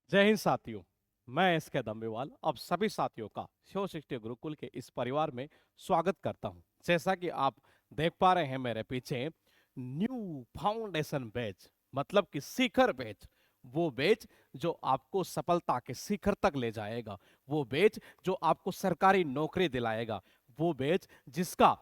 जय हिंद साथियों। मैं एसके दम्बेवाल अब सभी साथियों का शिव शक्ति गुरुकुल के इस परिवार में स्वागत करता हूं। जैसा कि आप देख पा रहे हैं मेरे पीछे, न्यू फाउंडेशन बैच मतलब कि शिखर बैच, वो बैच जो आपको सफलता के शिखर तक ले जाएगा, वो बैच जो आपको सरकारी नौकरी दिलाएगा, वो बैच जिसका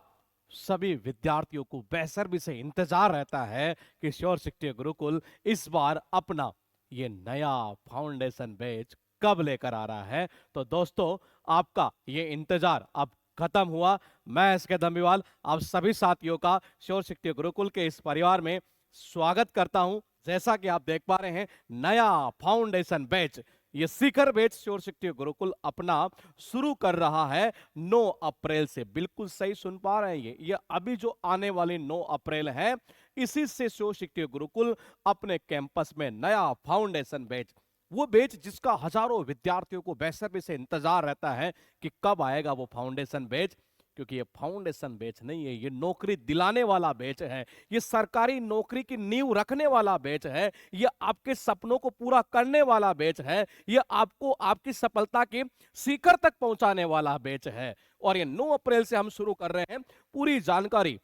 सभी विद्यार्थियों को बेसब्री से इंतजार रहता है कि शिव शक्ति गुरुकुल इस बार अपना ये नया फाउंडेशन बैच कब लेकर आ रहा है। तो दोस्तों, आपका ये इंतजार अब खत्म हुआ। मैं एसके दम्बीवाल आप सभी साथियों का शिव शक्ति गुरुकुल के इस परिवार में स्वागत करता हूं। जैसा कि आप देख पा रहे हैं, नया फाउंडेशन बैच, ये शिखर बैच शिव शक्ति गुरुकुल अपना शुरू कर रहा है 9 अप्रैल से। बिल्कुल सही सुन पा रहे हैं, ये अभी जो आने वाली 9 अप्रैल है, इसी से शिव शक्ति गुरुकुल अपने कैंपस में नया फाउंडेशन बैच, वो बैच जिसका हजारों विद्यार्थियों को बेसब्री से इंतजार रहता है कि कब आएगा वो फाउंडेशन बैच। क्योंकि ये फाउंडेशन बैच नहीं है, ये नौकरी दिलाने वाला बैच है, ये सरकारी नौकरी की नींव रखने वाला बैच है, ये आपके सपनों को पूरा करने वाला बैच है, ये आपको आपकी सफलता के शिखर तक पहुंचाने वाला बैच है। और ये 9 अप्रैल से हम शुरू कर रहे हैं। पूरी जानकारी,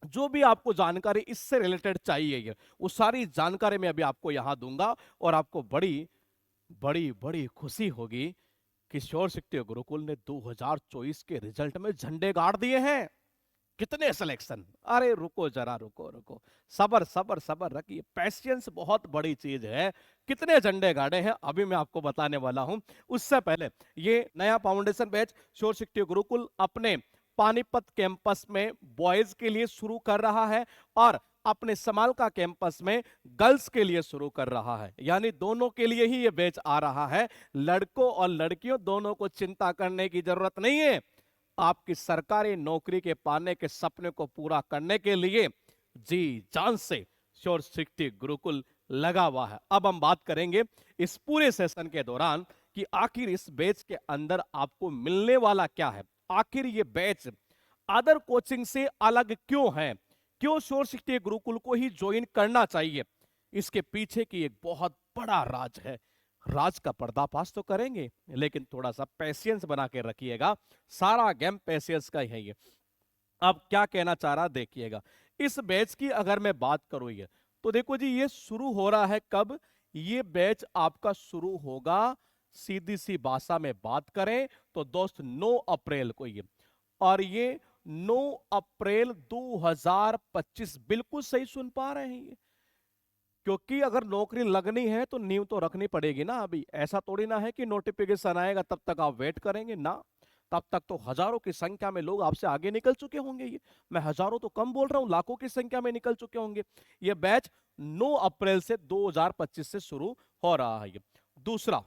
जो भी आपको जानकारी इससे रिलेटेड चाहिए, वो सारी जानकारी मैं अभी आपको यहां दूंगा। और आपको बड़ी बड़ी बड़ी खुशी होगी कि शिव शक्ति गुरुकुल ने 2024 के रिजल्ट में झंडे गाड़ दिए हैं। कितने सिलेक्शन! अरे रुको जरा, रुको रुको, सबर सबर सबर रखिए, पैशियंस बहुत बड़ी चीज है। कितने झंडे गाड़े हैं अभी मैं आपको बताने वाला हूं। उससे पहले, ये नया फाउंडेशन बैच शिव शक्ति गुरुकुल अपने पानीपत कैंपस में बॉयज के लिए शुरू कर रहा है और अपने समालका कैंपस में गर्ल्स के लिए शुरू कर रहा है। यानी दोनों के लिए ही ये बैच आ रहा है। लड़कों और लड़कियों दोनों को चिंता करने की जरूरत नहीं है। आपकी सरकारी नौकरी के पाने के सपने को पूरा करने के लिए जी जान से शिव शक्ति गुरुकुल लगा हुआ है। अब हम बात करेंगे इस पूरे सेशन के दौरान कि आखिर इस बैच के अंदर आपको मिलने वाला क्या है। आखिर ये बैच अदर कोचिंग से अलग क्यों है, क्यों शिव शक्ति गुरुकुल को ही ज्वाइन करना चाहिए, इसके पीछे की एक बहुत बड़ा राज है। राज का पर्दाफाश तो करेंगे, लेकिन थोड़ा सा पेशेंस बना के रखिएगा। सारा गेम पेशेंस का ही है ये। अब क्या कहना चाह रहा देखिएगा। इस बैच की अगर मैं बात करूं, ये तो देखो जी, ये शुरू हो रहा है कब? ये बैच आपका शुरू होगा, सीधी सी भाषा में बात करें तो दोस्त, 9 अप्रैल को ये। और ये 9 अप्रैल 2025, बिल्कुल सही सुन पा रहे हैं ये। क्योंकि अगर नौकरी लगनी है तो नींव तो रखनी पड़ेगी ना। अभी ऐसा थोड़ी ना है कि नोटिफिकेशन आएगा तब तक आप वेट करेंगे ना। तब तक तो हजारों की संख्या में लोग आपसे आगे निकल चुके होंगे। ये मैं हजारों तो कम बोल रहा हूं, लाखों की संख्या में निकल चुके होंगे। ये बैच 9 अप्रैल से 2025 से शुरू हो रहा है। ये दूसरा,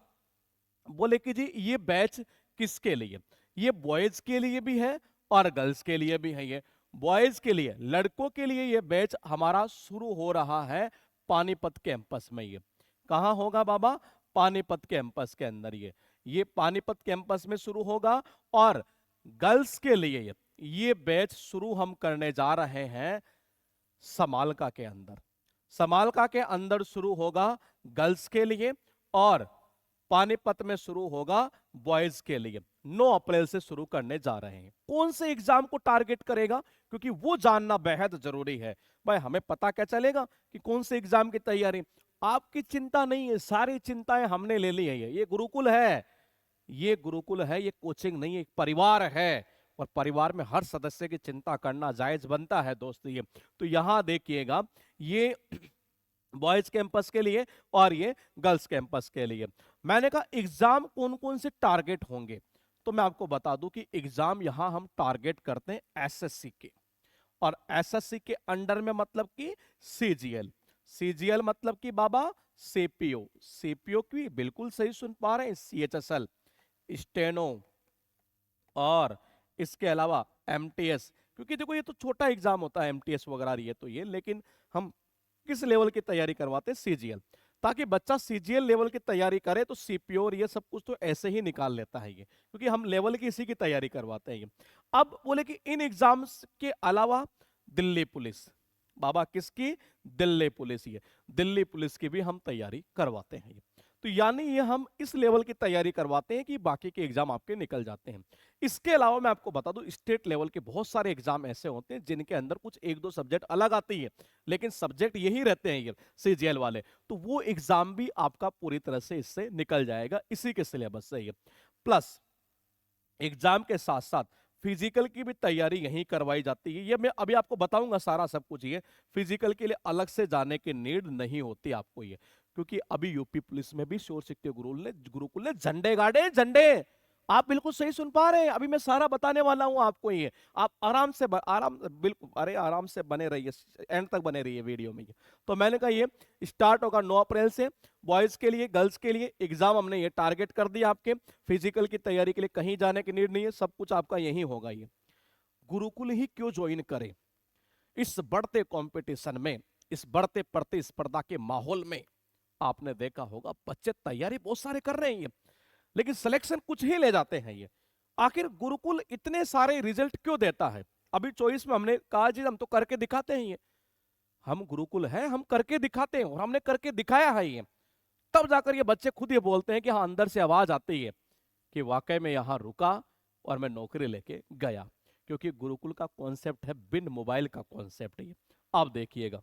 बोले कि जी ये बैच किसके लिए? ये बॉयज के लिए भी है और गर्ल्स के लिए भी है। ये बॉयज के लिए, लड़कों के लिए ये बैच हमारा शुरू हो रहा है पानीपत कैंपस में। ये कहां होगा बाबा? पानीपत कैंपस के अंदर। ये पानीपत कैंपस में शुरू होगा। और गर्ल्स के लिए ये बैच शुरू हम करने जा रहे हैं समालका के अंदर। समालका के अंदर शुरू होगा गर्ल्स के लिए, और पानीपत में शुरू होगा बॉयज के लिए। 9 अप्रैल से शुरू करने जा रहे हैं। कौन से एग्जाम को टारगेट करेगा, क्योंकि वो जानना बेहद जरूरी है। भाई हमें पता क्या चलेगा कि कौन से एग्जाम की तैयारी? आपकी चिंता नहीं है, सारी चिंताएं हमने ले ली है। ये गुरुकुल है, ये गुरुकुल है, ये कोचिंग नहीं है, एक परिवार है। और परिवार में हर सदस्य की चिंता करना जायज बनता है दोस्त। ये तो यहां देखिएगा, ये बॉयज कैंपस के लिए और ये गर्ल्स कैंपस के लिए। मैंने कहा एग्जाम कौन कौन से टारगेट होंगे, तो मैं आपको बता दूं कि एग्जाम यहां हम टारगेट करते हैं एसएससी के। और एसएससी के अंडर में मतलब कि सीजीएल। सीजीएल मतलब कि बाबा सीपीओ। सीपीओ की बिल्कुल सही सुन पा रहे हैं, सीएचएसएल, स्टेनो, और इसके अलावा एमटीएस। क्योंकि देखो ये तो छोटा एग्जाम होता है एमटीएस वगैरह, ये तो ये, लेकिन हम किस लेवल की तैयारी करवाते हैं? सीजीएल। ताकि बच्चा सीजीएल लेवल की तैयारी करे तो सीपीओ और ये सब कुछ तो ऐसे ही निकाल लेता है ये, क्योंकि हम लेवल की इसी की तैयारी करवाते हैं ये। अब बोले कि इन एग्जाम्स के अलावा दिल्ली पुलिस, बाबा किसकी? दिल्ली पुलिस। ये दिल्ली पुलिस की भी हम तैयारी करवाते हैं ये। तो यानी ये हम इस लेवल की तैयारी करवाते हैं कि बाकी के एग्जाम आपके निकल जाते हैं। इसके अलावा मैं आपको बता दूं, स्टेट लेवल के बहुत सारे एग्जाम ऐसे होते हैं जिनके अंदर कुछ एक दो सब्जेक्ट अलग आती है, लेकिन सब्जेक्ट यही रहते हैं ये सीजीएल वाले। तो वो एग्जाम भी आपका पूरी तरह से इससे निकल जाएगा, इसी के सिलेबस से ये। प्लस एग्जाम के साथ साथ फिजिकल की भी तैयारी यहीं करवाई जाती है। ये मैं अभी आपको बताऊंगा सारा सब कुछ। ये फिजिकल के लिए अलग से जाने की नीड नहीं होती आपको ये, क्योंकि अभी यूपी पुलिस में भी शोर शिकते गुरुकुल ने झंडे गाड़े, झंडे। आप बिल्कुल सही सुन पा रहे हैं, अभी मैं सारा बताने वाला हूं आपको ये। आप आराम से आराम बिल्कुल, अरे आराम से बने रहिए, एंड तक बने रहिए वीडियो में ये। तो मैंने कहा ये स्टार्ट होगा 9 अप्रैल से। बॉयज के लिए, गर्ल्स के लिए एग्जाम हमने ये टारगेट कर दिया आपके। फिजिकल की तैयारी के लिए कहीं जाने की नीड नहीं है, सब कुछ आपका यही होगा ये। गुरुकुल ही क्यों ज्वाइन करें? इस बढ़ते कंपटीशन में, इस बढ़ते प्रतिस्पर्धा के माहौल में आपने देखा होगा बच्चे तैयारी बहुत सारे कर रहे हैं, लेकिन सिलेक्शन कुछ ही ले जाते हैं ये। आखिर गुरुकुल इतने सारे रिजल्ट क्यों देता है? अभी चॉइस में हमने कहा जी हम तो करके दिखाते हैं ये, हम गुरुकुल है, हम करके दिखाते हैं, और हमने करके दिखाया है ये। तब जाकर ये बच्चे खुद ये बोलते हैं कि हाँ, अंदर से आवाज आती है कि वाकई में यहां रुका और मैं नौकरी लेके गया। क्योंकि गुरुकुल का कॉन्सेप्ट है बिन मोबाइल का कॉन्सेप्ट है ये। अब देखिएगा,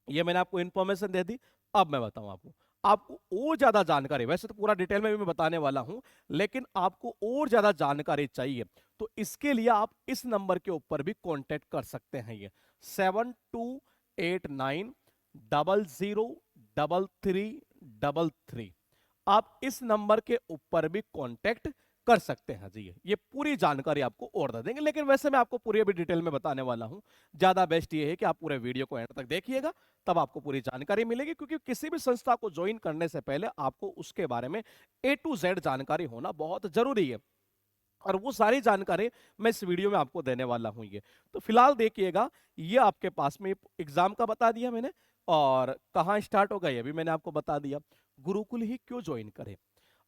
ये मैंने आपको इन्फॉर्मेशन दे दी, अब मैं बताऊं आपको। आपको और ज्यादा जानकारी, वैसे तो पूरा डिटेल में भी मैं बताने वाला हूं, लेकिन आपको और ज्यादा जानकारी चाहिए तो इसके लिए आप इस नंबर के ऊपर भी कांटेक्ट कर सकते हैं। ये 7289003333। आप इस नंबर के ऊपर भी कांटेक्ट कर सकते हैं जी। ये पूरी जानकारी आपको और दे देंगे, लेकिन वैसे मैं आपको पूरी अभी डिटेल में बताने वाला हूं। ज्यादा बेस्ट ये है कि आप पूरे वीडियो को एंड तक देखिएगा, तब आपको पूरी जानकारी मिलेगी। क्योंकि किसी भी संस्था को ज्वाइन करने से पहले आपको उसके बारे में A to Z जानकारी होना बहुत जरूरी है, और वो सारी जानकारी मैं इस वीडियो में आपको देने वाला हूं ये। तो फिलहाल देखिएगा, ये आपके पास में एग्जाम का बता दिया मैंने, और कहाँ स्टार्ट होगा ये भी मैंने आपको बता दिया। गुरुकुल ही क्यों ज्वाइन करें?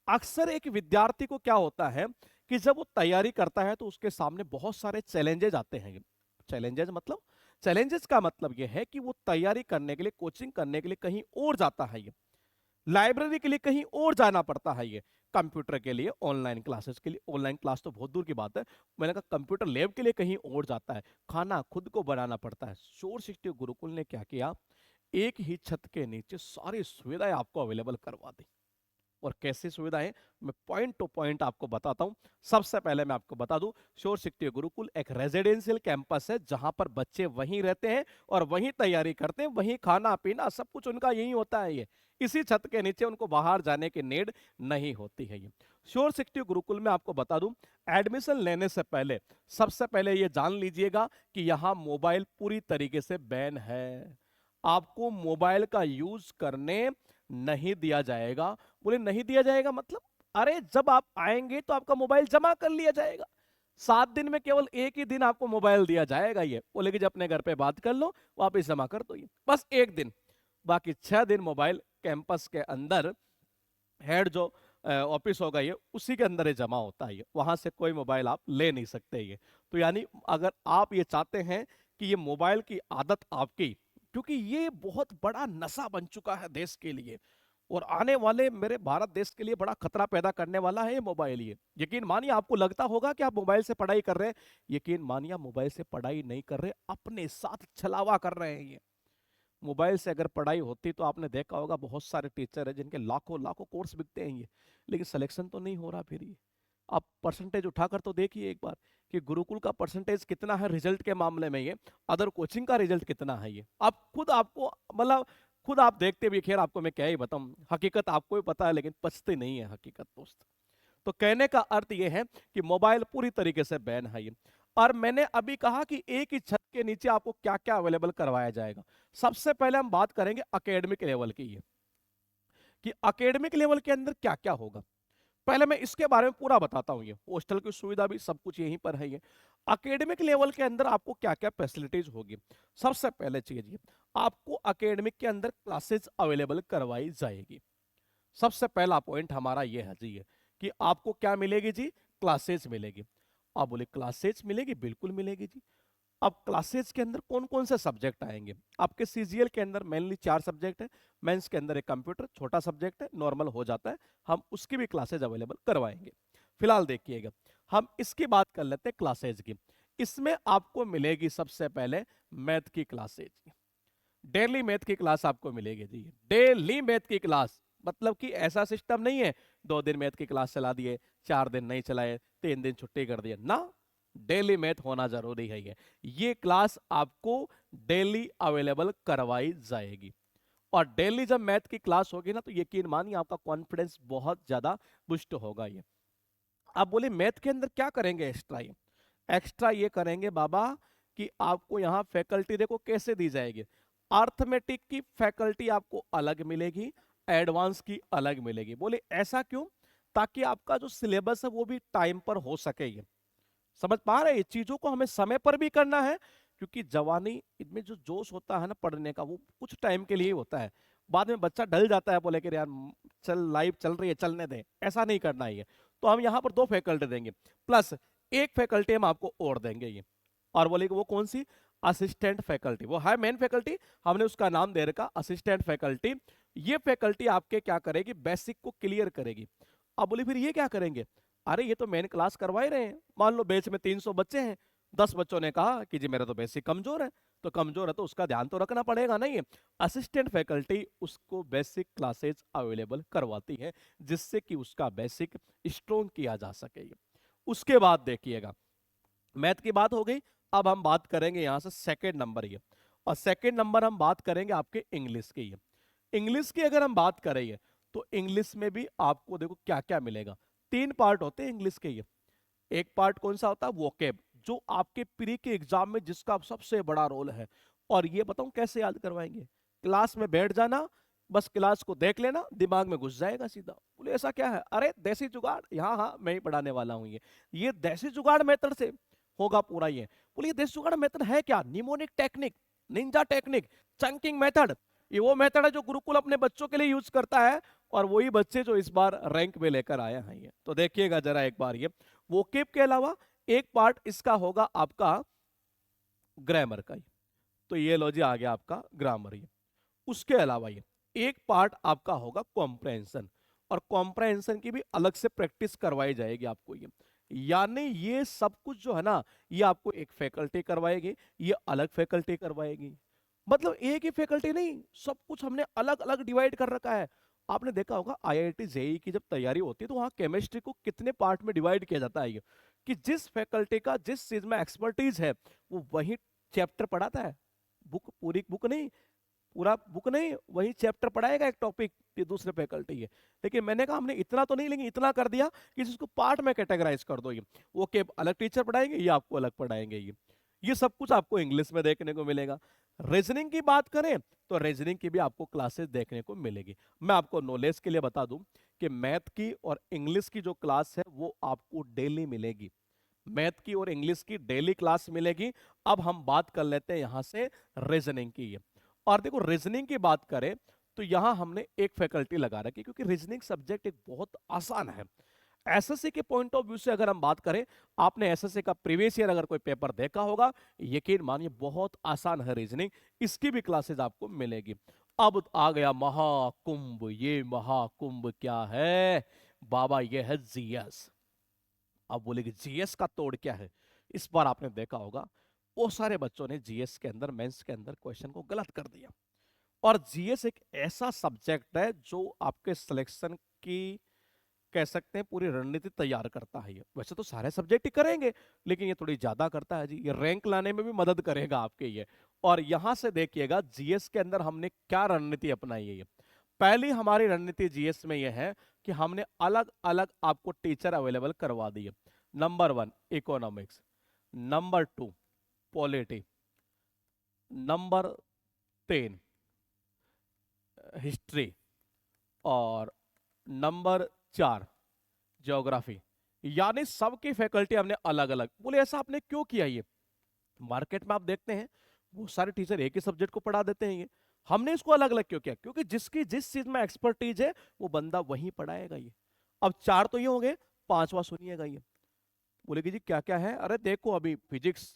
अक्सर एक विद्यार्थी को क्या होता है कि जब वो तैयारी करता है तो उसके सामने बहुत सारे चैलेंजेस आते हैं। चैलेंजेस का मतलब ये है कि वो तैयारी करने के लिए, कोचिंग करने के लिए कहीं और जाता है ये, लाइब्रेरी के लिए कहीं और जाना पड़ता है ये, कंप्यूटर के लिए ऑनलाइन क्लासेस के लिए, ऑनलाइन क्लास तो बहुत दूर की बात है, मैंने कहा कंप्यूटर लैब के लिए कहीं और जाता है, खाना खुद को बनाना पड़ता है। शोर शिष्ट गुरुकुल ने क्या किया, एक ही छत के नीचे सारी सुविधाएं आपको अवेलेबल करवा दी। और कैसी सुविधाएं, मैं पॉइंट टू पॉइंट आपको बताता हूं। सबसे पहले मैं आपको बता दूं, शोर शिक्षण गुरुकुल एक रेजिडेंशियल कैंपस है, जहां पर बच्चे वहीं रहते हैं और वहीं तैयारी करते हैं, वहीं खाना पीना सब कुछ उनका यही होता है। ये इसी छत के नीचे, उनको बाहर जाने की नीड नहीं होती है। ये शोर शिक्षण गुरुकुल में आपको बता दूं, एडमिशन लेने से पहले सबसे पहले ये जान लीजिएगा कि यहाँ मोबाइल पूरी तरीके से बैन है। आपको मोबाइल का यूज करने नहीं दिया जाएगा। बोले नहीं दिया जाएगा मतलब? अरे जब आप आएंगे तो आपका मोबाइल जमा कर लिया जाएगा। 7 दिन में केवल एक ही दिन आपको मोबाइल दिया जाएगा। ये बोले कि जब अपने घर पे बात कर लो, वापस जमा कर दो, ये बस एक दिन। बाकी 6 दिन मोबाइल कैंपस के अंदर, हेड जो ऑफिस होगा ये, उसी के अंदर ही जमा होता है। ये वहां से कोई मोबाइल आप ले नहीं सकते। ये तो यानी अगर आप ये चाहते हैं कि ये मोबाइल की आदत आपकी, क्योंकि ये बहुत बड़ा नशा बन चुका है देश के लिए, और आने वाले मेरे भारत देश के लिए बड़ा खतरा पैदा करने वाला है ये मोबाइल। ये यकीन मानिए, आपको लगता होगा कि आप मोबाइल से पढ़ाई कर रहे हैं, यकीन मानिए मोबाइल से पढ़ाई नहीं कर रहे, अपने साथ छलावा कर रहे हैं ये। मोबाइल से अगर पढ़ाई होती तो आपने देखा होगा बहुत सारे टीचर है जिनके लाखों लाखों कोर्स बिकते हैं ये, लेकिन सिलेक्शन तो नहीं हो रहा। फिर ये आप परसेंटेज उठाकर तो देखिए एक बार कि गुरुकुल का परसेंटेज कितना है रिजल्ट के मामले में, ये अदर कोचिंग का रिजल्ट कितना है। ये आप खुद, आपको मतलब खुद आप देखते भी, खैर आपको मैं क्या ही बताऊं, हकीकत आपको भी पता है, लेकिन पछती नहीं है हकीकत दोस्त। तो कहने का अर्थ यह है कि मोबाइल पूरी तरीके से बैन है ये। और मैंने अभी कहा कि एक ही छत के नीचे आपको क्या क्या अवेलेबल करवाया जाएगा। सबसे पहले हम बात करेंगे एकेडमिक लेवल की, ये कि एकेडमिक लेवल के अंदर क्या क्या होगा। पहले मैं इसके बारे में पूरा बताता हूँ। ये हॉस्टल की सुविधा भी सब कुछ यहीं पर है। ये एकेडमिक लेवल के अंदर आपको क्या क्या फैसिलिटीज होगी। सबसे पहले चीज ये, आपको एकेडमिक के अंदर क्लासेस अवेलेबल करवाई जाएगी। सबसे पहला पॉइंट हमारा ये है जी, ये कि आपको क्या मिलेगी जी, क्लासेस मिलेगी। आप बोले क्लासेस मिलेगी, बिल्कुल मिलेगी जी। अब क्लासेज के अंदर कौन कौन से सब्जेक्ट आएंगे? आपके सीजीएल के अंदर मेनली 4 सब्जेक्ट है, मेंस के अंदर एक कंप्यूटर छोटा सब्जेक्ट है, नॉर्मल हो जाता है, हम उसकी भी क्लासेज अवेलेबल करवाएंगे। फिलहाल देखिएगा, हम इसकी बात कर लेते हैं क्लासेज की। इसमें आपको मिलेगी सबसे पहले मैथ की क्लासेज, डेली मैथ की क्लास आपको मिलेगी जी, डेली मैथ की क्लास। मतलब कि ऐसा सिस्टम नहीं है 2 दिन मैथ की क्लास चला दिए, 4 दिन नहीं चलाए, 3 दिन छुट्टी कर दिए ना, डेली मैथ होना जरूरी है। ये क्लास आपको डेली अवेलेबल करवाई जाएगी। और डेली जब मैथ की क्लास होगी ना, तो यकीन मानिए आपका कॉन्फिडेंस बहुत ज्यादा बुस्ट होगा। ये आप बोले मैथ के अंदर क्या करेंगे एक्स्ट्रा? ये एक्स्ट्रा ये करेंगे बाबा कि आपको यहाँ फैकल्टी देखो कैसे दी जाएगी। अर्थमेटिक की फैकल्टी आपको अलग मिलेगी, एडवांस की अलग मिलेगी। बोले ऐसा क्यों? ताकि आपका जो सिलेबस है वो भी टाइम पर हो सके। ये समझ पा रहे हैं? चीजों को हमें समय पर भी करना है, क्योंकि जवानी इनमें जो जोश होता है ना पढ़ने का, वो कुछ टाइम के लिए होता है। बाद में बच्चा ढल जाता है, बोले कि यार चल लाइफ चल रही है चलने दे, ऐसा नहीं करना है। तो हम यहाँ पर 2 फैकल्टी देंगे, प्लस एक फैकल्टी हम आपको और देंगे। ये और बोले कि वो कौन सी? Assistant faculty. वो है मेन फैकल्टी, हमने उसका नाम दे रखा असिस्टेंट फैकल्टी। ये फैकल्टी आपके क्या करेगी? बेसिक को क्लियर करेगी। अब बोले फिर ये क्या करेंगे? अरे ये तो मेन क्लास करवा ही रहे हैं, मान लो बैच में 300 बच्चे हैं, 10 बच्चों ने कहा कि जी मेरा तो बेसिक कमजोर है, तो कमजोर है तो उसका ध्यान तो रखना पड़ेगा नहीं। असिस्टेंट फैकल्टी उसको बेसिक क्लासेस अवेलेबल करवाती है, जिससे कि उसका बेसिक स्ट्रोंग किया जा सके। उसके बाद देखिएगा, मैथ की बात हो गई, अब हम बात करेंगे यहां से सेकेंड नंबर। ये और सेकेंड नंबर हम बात करेंगे आपके इंग्लिश की। इंग्लिश की अगर हम बात करें तो इंग्लिश में भी आपको देखो क्या क्या मिलेगा। 3 पार्ट होते हैं इंग्लिश के। ये एक पार्ट कौन सा होता है? वोकेब, जो आपके प्री के एग्जाम में जिसका सबसे बड़ा रोल है। और ये बताऊं कैसे याद करवाएंगे? क्लास में बैठ जाना, बस क्लास को देख लेना, दिमाग में घुस जाएगा सीधा। बोले ऐसा क्या है? अरे देसी जुगाड़, हाँ हाँ मैं ही पढ़ाने वाला हूँ। ये देसी जुगाड़ मेथड से होगा पूरा। ये बोले ये देसी जुगाड़ मेथड है क्या? Mnemonic technique, Ninja technique, chunking method. ये वो मेथड है जो गुरुकुल अपने बच्चों के लिए यूज करता है, और वही बच्चे जो इस बार रैंक में लेकर आए हैं। ये तो देखिएगा जरा एक बार। ये वोकेब के अलावा एक पार्ट इसका होगा आपका ग्रामर का। तो ये लो जी आ गया आपका ग्रामर। ये उसके अलावा ये एक पार्ट आपका होगा कॉम्प्रहेंशन, और कॉम्प्रहेंशन की भी अलग से प्रैक्टिस करवाई जाएगी आपको। ये यानी ये सब कुछ जो है ना, ये आपको एक फैकल्टी करवाएगी, ये अलग फैकल्टी करवाएगी। मतलब एक ही फैकल्टी नहीं, सब कुछ हमने अलग अलग डिवाइड कर रखा है। आपने देखा होगा आईआईटी जेईई की जब तैयारी होती है तो वहां केमिस्ट्री को कितने पार्ट में डिवाइड किया जाता है। ये कि जिस फैकल्टी का जिस चीज में एक्सपर्टीज है वो वही चैप्टर पढ़ाता है। बुक पूरी बुक नहीं, पूरा बुक नहीं, वही चैप्टर पढ़ाएगा एक टॉपिक, ये दूसरे फैकल्टी है। लेकिन मैंने कहा हमने इतना तो नहीं, लेकिन इतना कर दिया कि इसको पार्ट में कैटेगराइज कर दो। ये वो के अलग टीचर पढ़ाएंगे, ये आपको अलग पढ़ाएंगे। ये सब कुछ आपको इंग्लिश में देखने को मिलेगा। रीजनिंग की बात करें तो रीजनिंग की भी आपको क्लासेस देखने को मिलेगी। मैं आपको नॉलेज के लिए बता दूं कि मैथ की और इंग्लिश की जो क्लास है वो आपको डेली मिलेगी। मैथ की और इंग्लिश की डेली क्लास मिलेगी। अब हम बात कर लेते हैं यहां से रीजनिंग की। और देखो रीजनिंग की बात करें तो यहां हमने एक फैकल्टी लगा रखी, क्योंकि रीजनिंग सब्जेक्ट एक बहुत आसान है। एसएससी के पॉइंट ऑफ व्यू से अगर हम बात करें, आपने एसएससी का प्रीवियस ईयर अगर कोई पेपर देखा होगा, यकीन मानिए बहुत आसान है रीजनिंग। इसकी भी क्लासेस आपको मिलेगी। अब आ गया महाकुंभ। ये महाकुंभ क्या है बाबा? ये है जीएस। अब बोलेगी जीएस का तोड़ क्या है? इस बार आपने देखा होगा बहुत सारे बच्चों ने जीएस के अंदर, मेंस के अंदर क्वेश्चन को गलत कर दिया। और जीएस एक ऐसा सब्जेक्ट है जो आपके सिलेक्शन की, कह सकते हैं, पूरी रणनीति तैयार करता है। ये वैसे तो सारे सब्जेक्ट ही करेंगे, लेकिन ये थोड़ी ज्यादा करता है जी। ये रैंक लाने में भी मदद करेगा आपके। ये और यहां से देखिएगा जीएस के अंदर हमने क्या रणनीति अपनाई है। ये पहली हमारी रणनीति जीएस में यह है कि हमने अलग अलग आपको टीचर अवेलेबल करवा दिए। Number 1 economics, number 2 polity, number 3 history, और नंबर 4 ज्योग्राफी। यानी सबकी फैकल्टी हमने अलग अलग। बोले ऐसा आपने क्यों किया? ये मार्केट में आप देखते हैं वो सारे टीचर एक ही सब्जेक्ट को पढ़ा देते हैं। ये हमने इसको अलग अलग क्यों किया? क्योंकि जिसकी जिस चीज में एक्सपर्टीज है वो बंदा वही पढ़ाएगा। ये अब 4 तो ये हो गए, 5वां सुनिएगा। ये बोले कि जी क्या क्या है? अरे देखो अभी फिजिक्स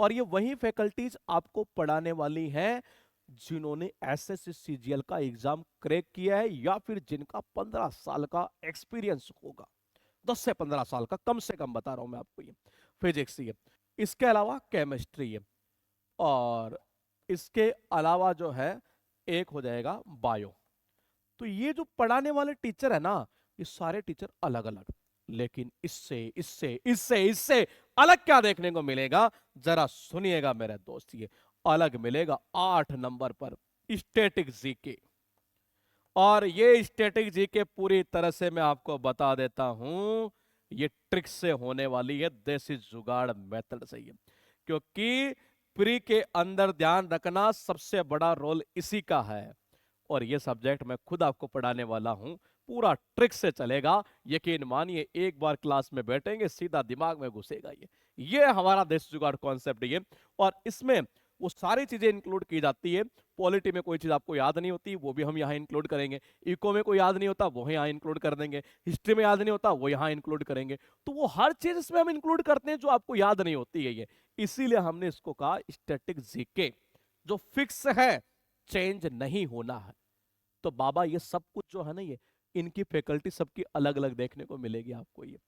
और ये वही फैकल्टीज आपको पढ़ाने वाली हैं जिन्होंने एसएससी सीजीएल का एग्जाम क्रैक किया है या फिर जिनका 15 साल का एक्सपीरियंस होगा। 10 से 15 साल का कम से कम बता रहा हूं मैं आपको। ये फिजिक्स ही है, इसके अलावा केमिस्ट्री है, और इसके अलावा जो है एक हो जाएगा बायो। तो ये जो पढ़ाने वाले टीचर है ना, ये सारे टीचर अलग अलग, लेकिन इससे इससे इससे इससे अलग क्या देखने को मिलेगा, जरा सुनिएगा मेरे दोस्त। ये अलग मिलेगा 8 नंबर पर स्टैटिक जीके। और ये स्टैटिक जीके पूरी तरह से मैं आपको बता देता हूं, ये ट्रिक से होने वाली है, देसी जुगाड़ मेथड से ही। क्योंकि प्री के अंदर ध्यान रखना सबसे बड़ा रोल इसी का है। और ये सब्जेक्ट मैं खुद आपको पढ़ाने वाला हूं, पूरा ट्रिक से चलेगा, यकीन मानिए। एक बार क्लास में बैठेंगे सीधा दिमाग में घुसेगा। ये हमारा देसी जुगाड़ कॉन्सेप्ट है। और इसमें वो सारी चीजें इंक्लूड की जाती है। पॉलिटी में कोई चीज आपको याद नहीं होती, वो भी हम यहाँ इंक्लूड करेंगे। इको में कोई याद नहीं होता, वो यहाँ इंक्लूड कर देंगे। हिस्ट्री में याद नहीं होता, वो यहाँ इंक्लूड करेंगे। तो वो हर चीज इसमें हम इंक्लूड करते हैं जो आपको याद नहीं होती है। ये इसीलिए हमने इसको कहा स्टैटिक जीके, जो फिक्स है, चेंज नहीं होना है। तो बाबा ये सब कुछ जो है ना, ये इनकी फैकल्टी सबकी अलग अलग देखने को मिलेगी आपको। ये